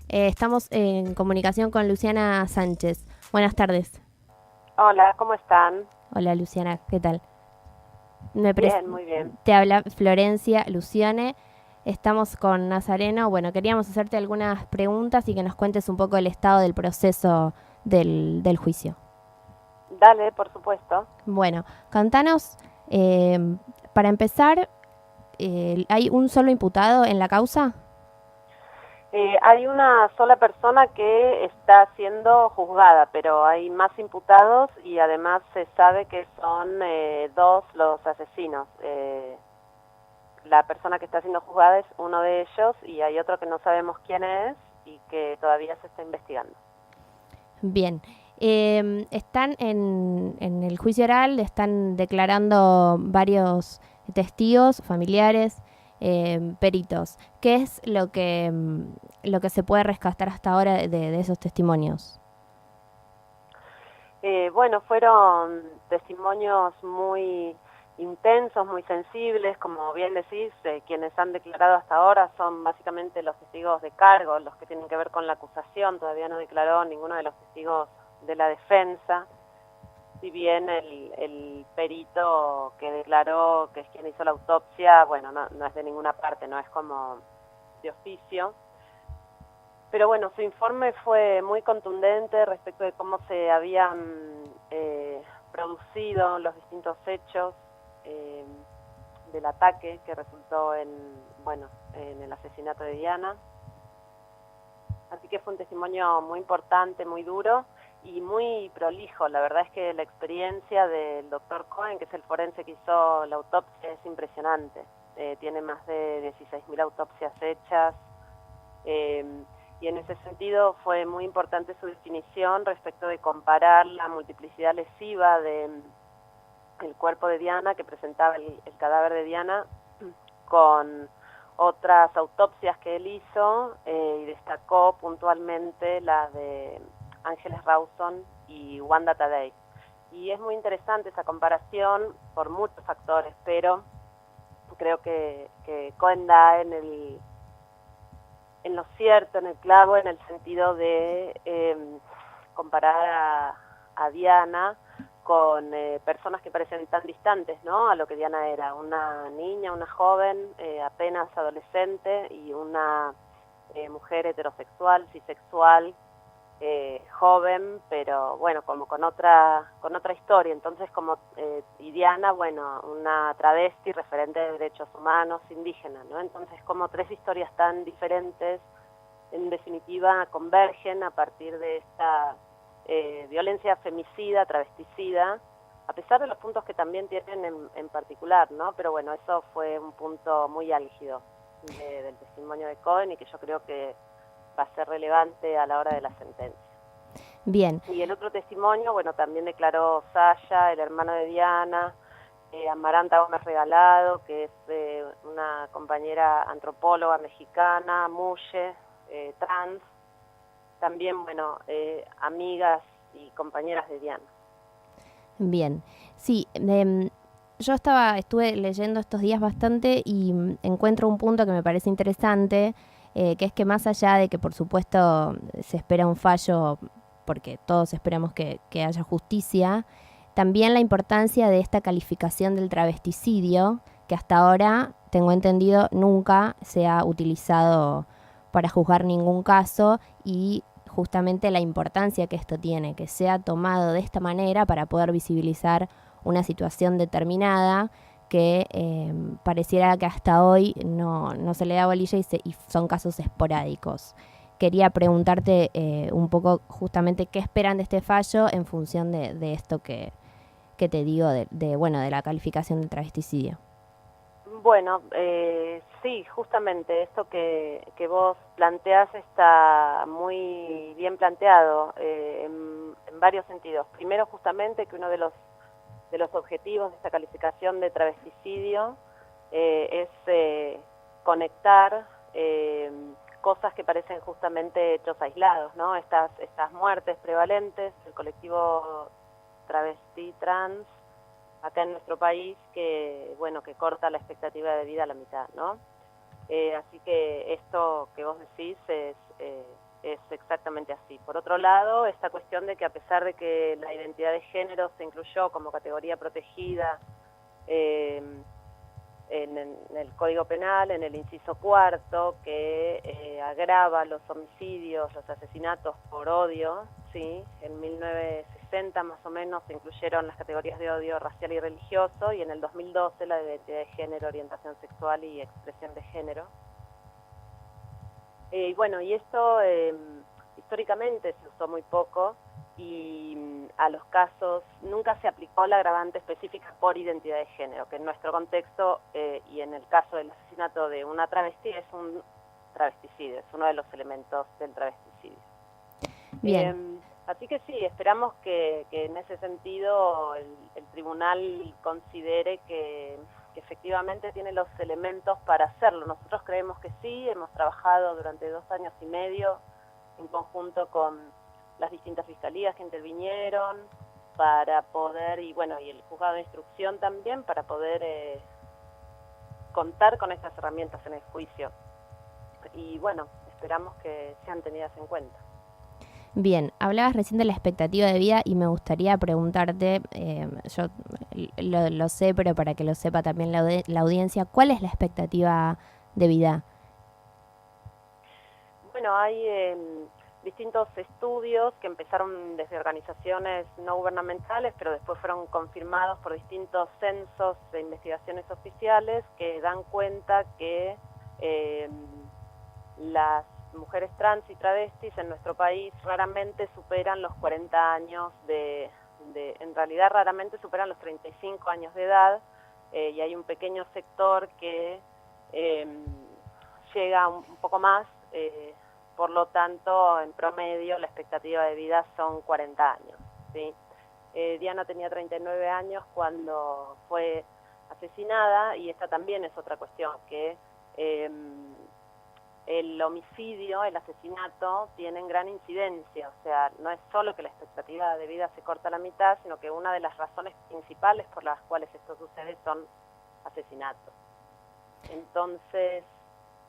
Estamos en comunicación con Luciana Sánchez. Buenas tardes. Hola, ¿cómo están? Hola Luciana, ¿qué tal? Me pres- Bien, muy bien. Te habla Florencia Lucione. Estamos con Nazareno. Bueno, queríamos hacerte algunas preguntas y que nos cuentes un poco el estado del proceso del juicio. Dale, por supuesto. Bueno, contanos, eh, para empezar, ¿hay un solo imputado en la causa? Hay una sola persona que está siendo juzgada, pero hay más imputados y además se sabe que son dos los asesinos. La persona que está siendo juzgada es uno de ellos y hay otro que no sabemos quién es y que todavía se está investigando. Bien. Están en el juicio oral, están declarando varios testigos, familiares, peritos. ¿Qué es lo que se puede rescatar hasta ahora de esos testimonios? Bueno, fueron testimonios muy intensos, muy sensibles, como bien decís, quienes han declarado hasta ahora son básicamente los testigos de cargo, los que tienen que ver con la acusación, todavía no declaró ninguno de los testigos de la defensa, si bien el perito que declaró, que es quien hizo la autopsia, bueno, no es de ninguna parte, no es como de oficio. Pero bueno, su informe fue muy contundente respecto de cómo se habían producido los distintos hechos eh, del ataque que resultó en el asesinato de Diana. Así que fue un testimonio muy importante, muy duro y muy prolijo. La verdad es que la experiencia del doctor Cohen, que es el forense que hizo la autopsia, es impresionante. Tiene más de 16.000 autopsias hechas. Eh, y en ese sentido fue muy importante su definición respecto de comparar la multiplicidad lesiva del cuerpo de Diana, que presentaba el cadáver de Diana, con otras autopsias que él hizo y destacó puntualmente la de Ángeles Rawson y Wanda Tadei. Y es muy interesante esa comparación por muchos factores, pero creo que Cohen da en lo cierto, en el clavo, en el sentido de comparar a Diana con personas que parecen tan distantes, ¿no? A lo que Diana era, una niña, una joven, apenas adolescente y una mujer heterosexual, bisexual, joven, pero bueno, como con otra historia. Entonces, como y Diana, bueno, una travesti referente de derechos humanos indígena, ¿no? Entonces, como tres historias tan diferentes, en definitiva, convergen a partir de esta violencia femicida, travesticida, a pesar de los puntos que también tienen en particular, ¿no? Pero bueno, eso fue un punto muy álgido del testimonio de Cohen y que yo creo que va a ser relevante a la hora de la sentencia. Bien. Y el otro testimonio, bueno, también declaró Saya, el hermano de Diana, Amaranta Gómez Regalado, que es una compañera antropóloga mexicana, muye, trans, también, bueno, amigas y compañeras de Diana. Bien, sí, yo estuve leyendo estos días bastante y encuentro un punto que me parece interesante, que es que más allá de que por supuesto se espera un fallo, porque todos esperamos que haya justicia, también la importancia de esta calificación del travesticidio, que hasta ahora, tengo entendido, nunca se ha utilizado para juzgar ningún caso y justamente la importancia que esto tiene, que sea tomado de esta manera para poder visibilizar una situación determinada que pareciera que hasta hoy no se le da bolilla y son casos esporádicos. Quería preguntarte un poco justamente qué esperan de este fallo en función de esto que te digo, bueno, de la calificación del travesticidio. Bueno, sí, justamente esto que vos planteás está muy bien planteado en varios sentidos. Primero, justamente que uno de los objetivos de esta calificación de travesticidio es conectar cosas que parecen justamente hechos aislados, ¿no? Estas muertes prevalentes del colectivo travesti trans acá en nuestro país que, bueno, que corta la expectativa de vida a la mitad, ¿no? Así que esto que vos decís es exactamente así. Por otro lado, esta cuestión de que a pesar de que la identidad de género se incluyó como categoría protegida en el Código Penal, en el inciso cuarto, que agrava los homicidios, los asesinatos por odio, ¿sí? En 1960 más o menos se incluyeron las categorías de odio racial y religioso, y en el 2012 la de identidad de género, orientación sexual y expresión de género. Y bueno, y esto históricamente se usó muy poco, y a los casos nunca se aplicó la agravante específica por identidad de género, que en nuestro contexto y en el caso del asesinato de una travesti es un travesticidio, es uno de los elementos del travesticidio. Bien. Así que sí, esperamos que en ese sentido el tribunal considere que efectivamente tiene los elementos para hacerlo. Nosotros creemos que sí, hemos trabajado durante 2 años y medio en conjunto con las distintas fiscalías que intervinieron para poder, y bueno, y el juzgado de instrucción también, para poder contar con estas herramientas en el juicio. Y bueno, esperamos que sean tenidas en cuenta. Bien, hablabas recién de la expectativa de vida y me gustaría preguntarte, yo lo sé, pero para que lo sepa también la audiencia, ¿cuál es la expectativa de vida? Bueno, hay distintos estudios que empezaron desde organizaciones no gubernamentales, pero después fueron confirmados por distintos censos de investigaciones oficiales que dan cuenta que las mujeres trans y travestis en nuestro país raramente superan los 40 años en realidad raramente superan los 35 años de edad, y hay un pequeño sector que llega un poco más, por lo tanto, en promedio, la expectativa de vida son 40 años, ¿sí? Diana tenía 39 años cuando fue asesinada, y esta también es otra cuestión, que el homicidio, el asesinato, tienen gran incidencia. O sea, no es solo que la expectativa de vida se corta a la mitad, sino que una de las razones principales por las cuales esto sucede son asesinatos. Entonces,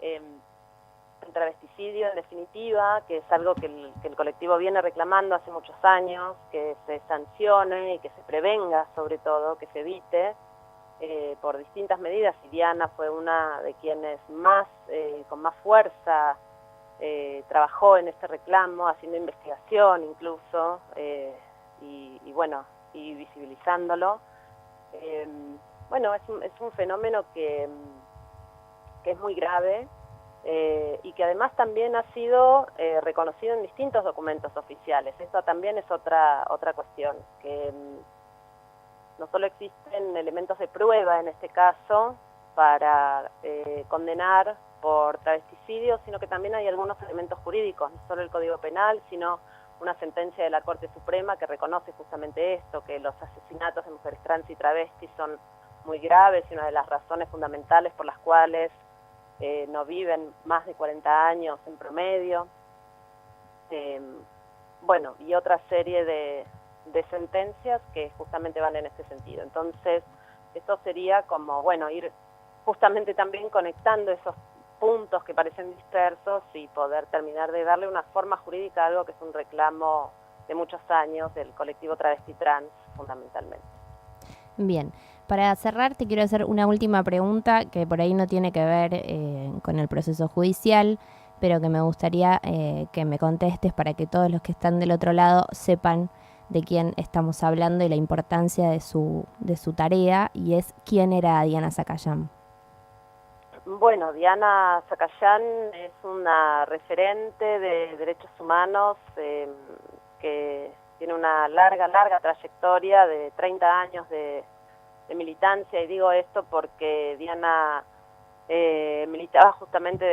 el travesticidio, en definitiva, que es algo que el colectivo viene reclamando hace muchos años, que se sancione y que se prevenga, sobre todo, que se evite por distintas medidas, y Diana fue una de quienes más, con más fuerza, trabajó en este reclamo, haciendo investigación incluso, y bueno, y visibilizándolo. Bueno, es un fenómeno que es muy grave, y que además también ha sido reconocido en distintos documentos oficiales. Esto también es otra cuestión, que no solo existen elementos de prueba en este caso para condenar por travesticidio, sino que también hay algunos elementos jurídicos, no solo el Código Penal, sino una sentencia de la Corte Suprema que reconoce justamente esto, que los asesinatos de mujeres trans y travestis son muy graves, y una de las razones fundamentales por las cuales no viven más de 40 años en promedio. Bueno, y otra serie de sentencias que justamente van en este sentido. Entonces, esto sería como, bueno, ir justamente también conectando esos puntos que parecen dispersos y poder terminar de darle una forma jurídica a algo que es un reclamo de muchos años del colectivo travesti trans, fundamentalmente. Bien, para cerrar te quiero hacer una última pregunta que por ahí no tiene que ver con el proceso judicial, pero que me gustaría que me contestes para que todos los que están del otro lado sepan de quién estamos hablando y la importancia de su tarea, y es ¿quién era Diana Zacayán? Bueno, Diana Zacayán es una referente de derechos humanos que tiene una larga trayectoria de 30 años de militancia, y digo esto porque Diana militaba justamente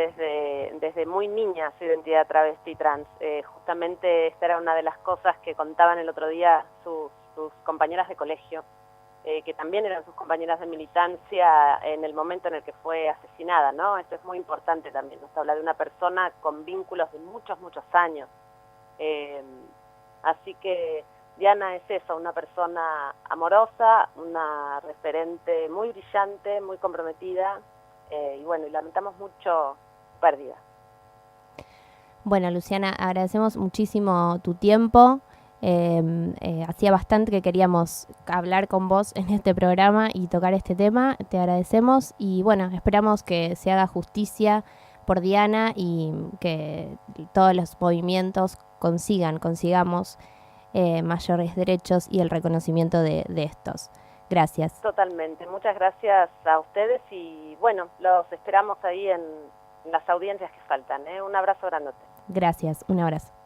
desde muy niña su identidad travesti trans. Justamente esta era una de las cosas que contaban el otro día sus compañeras de colegio, que también eran sus compañeras de militancia en el momento en el que fue asesinada, ¿no? Esto es muy importante también, nos habla de una persona con vínculos de muchos años. Así que Diana es eso, una persona amorosa, una referente muy brillante, muy comprometida, y bueno, y lamentamos mucho su pérdida. Bueno, Luciana, agradecemos muchísimo tu tiempo. Hacía bastante que queríamos hablar con vos en este programa y tocar este tema. Te agradecemos y bueno, esperamos que se haga justicia por Diana y que todos los movimientos consigamos mayores derechos y el reconocimiento de estos. Gracias. Totalmente. Muchas gracias a ustedes y bueno, los esperamos ahí en las audiencias que faltan. Un abrazo grandote. Gracias, un abrazo.